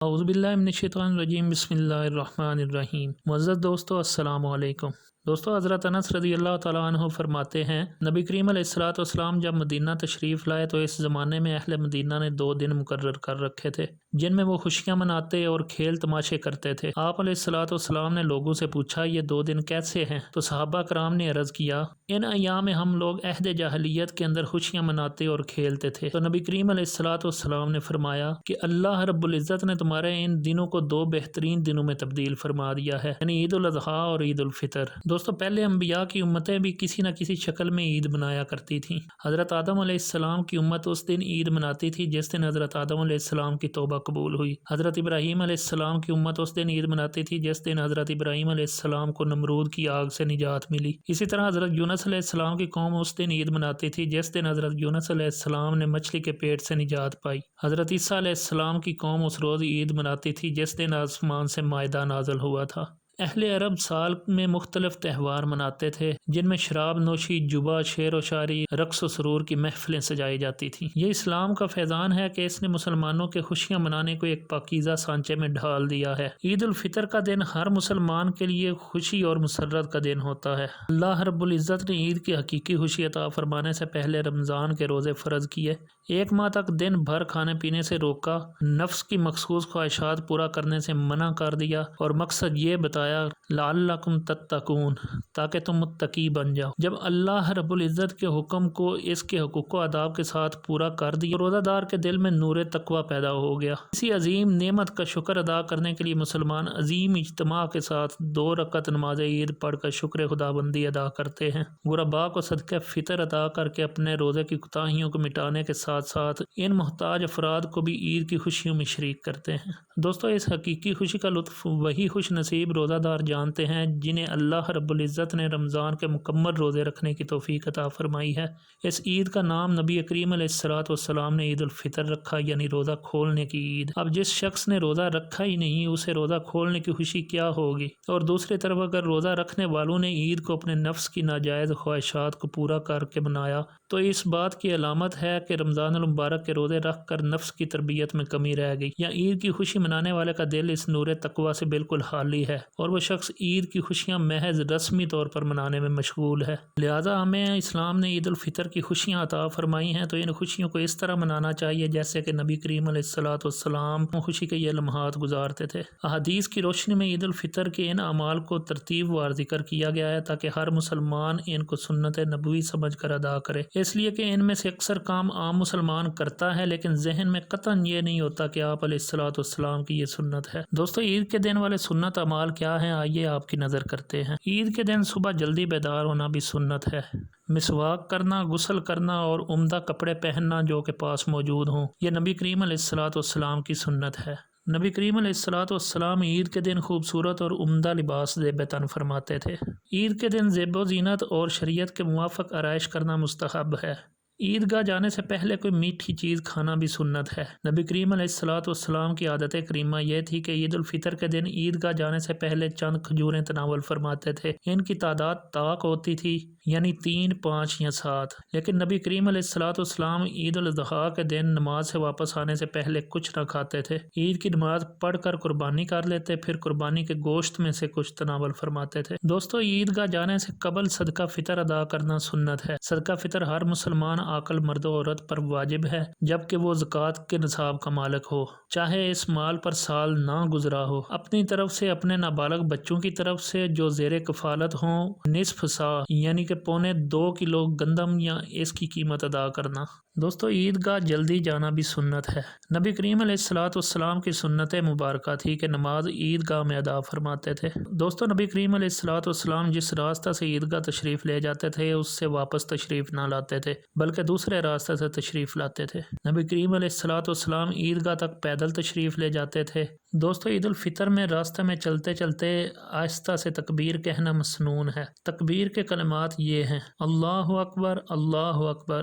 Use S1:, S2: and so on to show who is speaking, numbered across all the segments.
S1: اعوذ باللہ من الشیطان الرجیم، بسم اللہ الرحمن الرحیم۔ معزز دوستو، السلام علیکم۔ دوستو، حضرت انس رضی اللہ تعالیٰ عنہ فرماتے ہیں، نبی کریم علیہ السلام جب مدینہ تشریف لائے تو اس زمانے میں اہل مدینہ نے 2 دن مقرر کر رکھے تھے جن میں وہ خوشیاں مناتے اور کھیل تماشے کرتے تھے۔ آپ علیہ السلام نے لوگوں سے پوچھا، یہ 2 دن کیسے ہیں؟ تو صحابہ کرام نے عرض کیا، ان ایام میں ہم لوگ عہد جاہلیت کے اندر خوشیاں مناتے اور کھیلتے تھے۔ تو نبی کریم علیہ السلام نے فرمایا کہ اللہ رب العزت نے تمہارے ان دنوں کو 2 بہترین دنوں میں تبدیل فرما دیا ہے، یعنی عید الاضحیٰ اور عید الفطر۔ دوستو، پہلے انبیاء کی امتیں بھی کسی نہ کسی شکل میں عید منایا کرتی تھیں۔ حضرت آدم علیہ السلام کی امت اس دن عید مناتی تھی جس دن حضرت آدم علیہ السلام کی توبہ قبول ہوئی۔ حضرت ابراہیم علیہ السلام کی امت اس دن عید مناتی تھی جس دن حضرت ابراہیم علیہ السلام کو نمرود کی آگ سے نجات ملی۔ اسی طرح حضرت یونس علیہ السلام کی قوم اس دن عید مناتی تھی جس دن حضرت یونس علیہ السلام نے مچھلی کے پیٹ سے نجات پائی۔ حضرت عیسیٰ علیہ السلام کی قوم اس روز عید مناتی تھی جس دن آسمان سے مائدہ نازل ہوا تھا۔ اہل عرب سال میں مختلف تہوار مناتے تھے جن میں شراب نوشی، جبا، شعر و شاعری، رقص و سرور کی محفلیں سجائی جاتی تھیں۔ یہ اسلام کا فیضان ہے کہ اس نے مسلمانوں کے خوشیاں منانے کو ایک پاکیزہ سانچے میں ڈھال دیا ہے۔ عید الفطر کا دن ہر مسلمان کے لیے خوشی اور مسرت کا دن ہوتا ہے۔ اللہ رب العزت نے عید کی حقیقی خوشی عطا فرمانے سے پہلے رمضان کے روزے فرض کیے، 1 ماہ تک دن بھر کھانے پینے سے روکا، نفس کی مخصوص خواہشات پورا کرنے سے منع کر دیا اور مقصد یہ بتایا لعلکم تتقون، تاکہ تم متقی بن جاؤ۔ جب اللہ رب العزت کے حکم کو اس کے حقوق و آداب کے ساتھ پورا کر دیا، روزہ دار کے دل میں نور تقوی پیدا ہو گیا۔ اسی عظیم نعمت کا شکر ادا کرنے کے لیے مسلمان عظیم اجتماع کے ساتھ 2 رکعت نماز عید پڑھ کر شکر خدا بندی ادا کرتے ہیں۔ غرباء کو صدقہ فطر ادا کر کے اپنے روزے کی کوتاہیوں کو مٹانے کے ساتھ ساتھ ان محتاج افراد کو بھی عید کی خوشیوں میں شریک کرتے ہیں۔ دوستو، اس حقیقی خوشی کا لطف وہی خوش نصیب روزہ دار جانتے ہیں جنہیں اللہ رب العزت نے رمضان کے مکمل روزے رکھنے کی توفیق عطا فرمائی ہے۔ اس عید کا نام نبی کریم علیہ السلام نے عید الفطر رکھا، یعنی روزہ کھولنے کی عید۔ اب جس شخص نے روزہ رکھا ہی نہیں، اسے روزہ کھولنے کی خوشی کیا ہوگی؟ اور دوسری طرف اگر روزہ رکھنے والوں نے عید کو اپنے نفس کی ناجائز خواہشات کو پورا کر کے منایا تو اس بات کی علامت ہے کہ رمضان المبارک کے روزے رکھ کر نفس کی تربیت میں کمی رہ گئی، یا عید کی خوشی منانے والے کا دل اس نور تقوی سے بالکل خالی ہے اور وہ شخص عید کی خوشیاں محض رسمی طور پر منانے میں مشغول ہے۔ لہٰذا ہمیں اسلام نے عید الفطر کی خوشیاں عطا فرمائی ہیں تو ان خوشیوں کو اس طرح منانا چاہیے جیسے کہ نبی کریم علیہ السلام خوشی کے یہ لمحات گزارتے تھے۔ احادیث کی روشنی میں عید الفطر کے ان اعمال کو ترتیب وار ذکر کیا گیا ہے تاکہ ہر مسلمان ان کو سنت نبوی سمجھ کر ادا کرے، اس لیے کہ ان میں سے اکثر کام عام مسلمان کرتا ہے لیکن ذہن میں قطعاً یہ نہیں ہوتا کہ آپ علیہ السلام کی یہ سنت ہے۔ دوستو، عید کے دن والے سنت اعمال کیا ہیں؟ آئیے آپ کی نظر کرتے ہیں۔ عید کے دن صبح جلدی بیدار ہونا بھی سنت ہے۔ مسواک کرنا، غسل کرنا اور عمدہ کپڑے پہننا جو کہ پاس موجود ہوں، یہ نبی کریم علیہ السلام کی سنت ہے۔ نبی کریم علیہ السلام عید کے دن خوبصورت اور عمدہ لباس زیب تن فرماتے تھے۔ عید کے دن زیب و زینت اور شریعت کے موافق آرائش کرنا مستحب ہے۔ عیدگاہ جانے سے پہلے کوئی میٹھی چیز کھانا بھی سنت ہے۔ نبی کریم علیہ السلام کی عادت کریمہ یہ تھی کہ عید الفطر کے دن عیدگاہ جانے سے پہلے چند کھجوریں تناول فرماتے تھے۔ ان کی تعداد طاق ہوتی تھی، یعنی 3، 5 یا 7، لیکن نبی کریم علیہ السلام عید الاضحیٰ کے دن نماز سے واپس آنے سے پہلے کچھ نہ کھاتے تھے۔ عید کی نماز پڑھ کر قربانی کر لیتے، پھر قربانی کے گوشت میں سے کچھ تناول فرماتے تھے۔ دوستو، عیدگاہ جانے سے قبل صدقہ فطر ادا کرنا سنت ہے۔ صدقہ فطر ہر مسلمان عاقل مرد و عورت پر واجب ہے جبکہ وہ زکوٰۃ کے نصاب کا مالک ہو، چاہے اس مال پر سال نہ گزرا ہو۔ اپنی طرف سے اپنے نابالغ بچوں کی طرف سے جو زیر کفالت ہوں نصف سا، یعنی کہ 1.25 کلو گندم یا اس کی قیمت ادا کرنا۔ دوستو، عیدگاہ جلدی جانا بھی سنت ہے۔ نبی کریم علیہ السلام کی سنت مبارکہ تھی کہ نماز عیدگاہ میں ادا فرماتے تھے۔ دوستو، نبی کریم علیہ السلام جس راستہ سے عیدگاہ تشریف لے جاتے تھے اس سے واپس تشریف نہ لاتے تھے بلکہ دوسرے راستے سے تشریف لاتے تھے۔ نبی کریم علیہ السلام عیدگاہ تک پیدل تشریف لے جاتے تھے، دوستو عید الفطر میں راستہ میں چلتے چلتے آہستہ سے تکبیر کہنا مسنون ہے۔ تکبیر کے کلمات یہ ہیں: اللہ اکبر،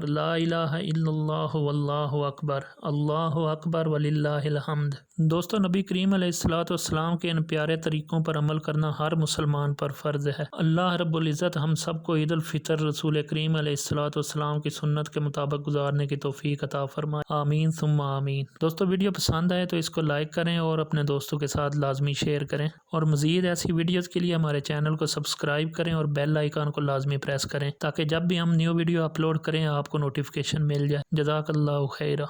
S1: لا الہ الا اللہ واللہ اکبر وللہ الحمد۔ دوستو نبی کریم علیہ السلام کے ان پیارے طریقوں پر عمل کرنا ہر مسلمان پر فرض ہے۔ اللہ رب العزت ہم سب کو عید الفطر رسول کریم علیہ السلام کی سنت کے مطابق گزارنے کی توفیق عطا فرمائے، آمین ثم آمین۔ دوستو ویڈیو پسند آئے تو اس کو لائک کریں اور اپنے دوستوں کے ساتھ لازمی شیئر کریں، اور مزید ایسی ویڈیوز کے لیے ہمارے چینل کو سبسکرائب کریں اور بیل آئیکن کو لازمی پریس کریں تاکہ جب بھی ہم نیو ویڈیو اپلوڈ کریں آپ کو نوٹیفیکیشن مل جائے۔ جزاک اللہ خیرہ۔